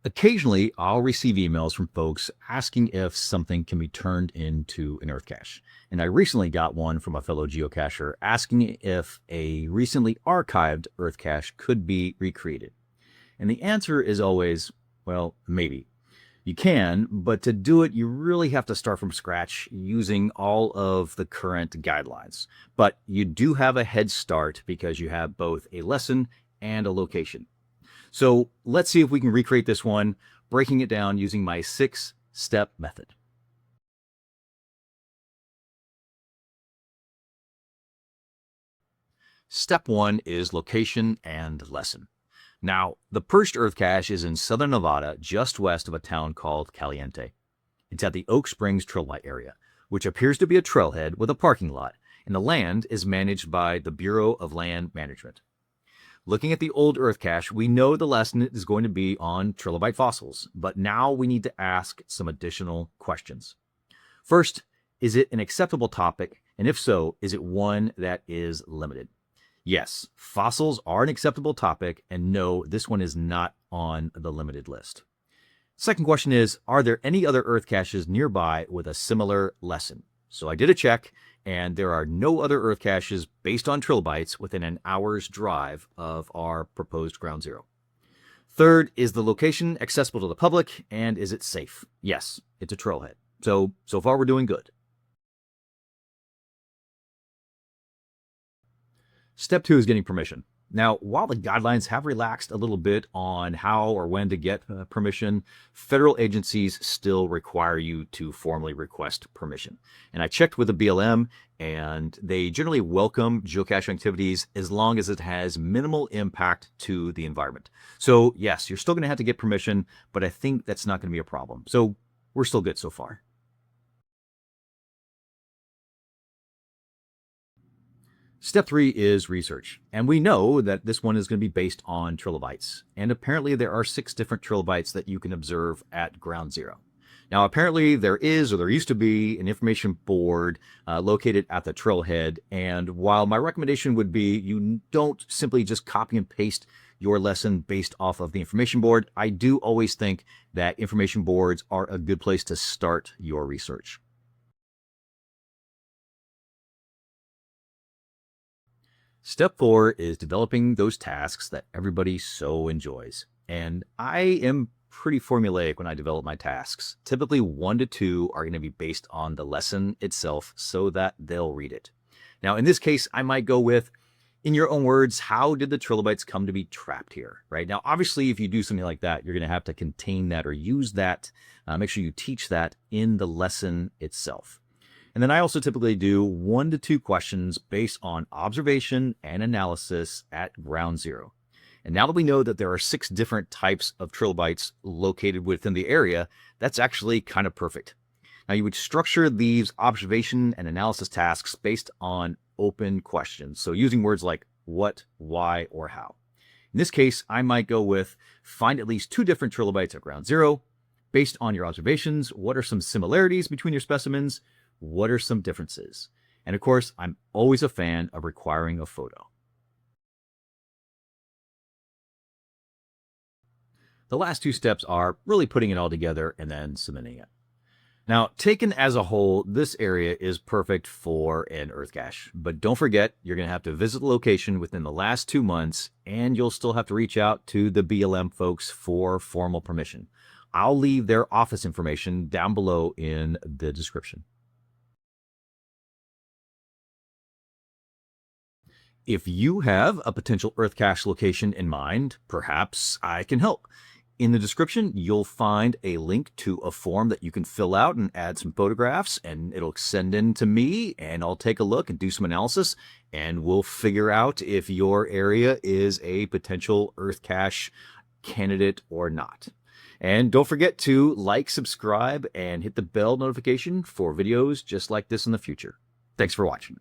Occasionally, I'll receive emails from folks asking if something can be turned into an Earth cache. And I recently got one from a fellow geocacher asking if a recently archived Earth cache could be recreated. And the answer is always, well, maybe. You can, but to do it, you really have to start from scratch using all of the current guidelines. But you do have a head start because you have both a lesson and a location. So let's see if we can recreate this one, breaking it down using my 6-step method. Step 1 is location and lesson. Now, the Perched Earth Cache is in southern Nevada, just west of a town called Caliente. It's at the Oak Springs Trilobite Area, which appears to be a trailhead with a parking lot, and the land is managed by the Bureau of Land Management. Looking at the old Earth cache, we know the lesson is going to be on trilobite fossils, but now we need to ask some additional questions. First, is it an acceptable topic? And if so, is it one that is limited? Yes, fossils are an acceptable topic, and no, this one is not on the limited list. Second question is, are there any other Earth caches nearby with a similar lesson? So I did a check, and there are no other Earth caches based on trilobites within an hour's drive of our proposed ground zero. Third, is the location accessible to the public, and is it safe? Yes, it's a trailhead. So far we're doing good. Step 2 is getting permission. Now, while the guidelines have relaxed a little bit on how or when to get permission, federal agencies still require you to formally request permission. And I checked with the BLM, and they generally welcome geocaching activities as long as it has minimal impact to the environment. So yes, you're still going to have to get permission, but I think that's not going to be a problem. So we're still good so far. Step 3 is research, and we know that this one is going to be based on trilobites, and apparently there are 6 different trilobites that you can observe at ground zero. Now apparently there is, or there used to be, an information board located at the trailhead, and while my recommendation would be you don't simply just copy and paste your lesson based off of the information board, I do always think that information boards are a good place to start your research. Step 4 is developing those tasks that everybody so enjoys. And I am pretty formulaic when I develop my tasks. Typically 1 to 2 are going to be based on the lesson itself so that they'll read it. Now, in this case, I might go with, in your own words, how did the trilobites come to be trapped here, right? Now, obviously, if you do something like that, you're going to have to contain that or use that. Make sure you teach that in the lesson itself. And then I also typically do 1 to 2 questions based on observation and analysis at ground zero. And now that we know that there are 6 different types of trilobites located within the area, that's actually kind of perfect. Now you would structure these observation and analysis tasks based on open questions. So using words like what, why, or how. In this case, I might go with find at least 2 different trilobites at ground zero. Based on your observations, what are some similarities between your specimens? What are some differences? And of course, I'm always a fan of requiring a photo. The last 2 steps are really putting it all together and then submitting it. Now, taken as a whole, this area is perfect for an Earth cache. But don't forget, you're going to have to visit the location within the last 2 months, and you'll still have to reach out to the BLM folks for formal permission. I'll leave their office information down below in the description. If you have a potential Earth cache location in mind, perhaps I can help. In the description, you'll find a link to a form that you can fill out and add some photographs, and it'll send in to me, and I'll take a look and do some analysis, and we'll figure out if your area is a potential Earth cache candidate or not. And don't forget to like, subscribe, and hit the bell notification for videos just like this in the future. Thanks for watching.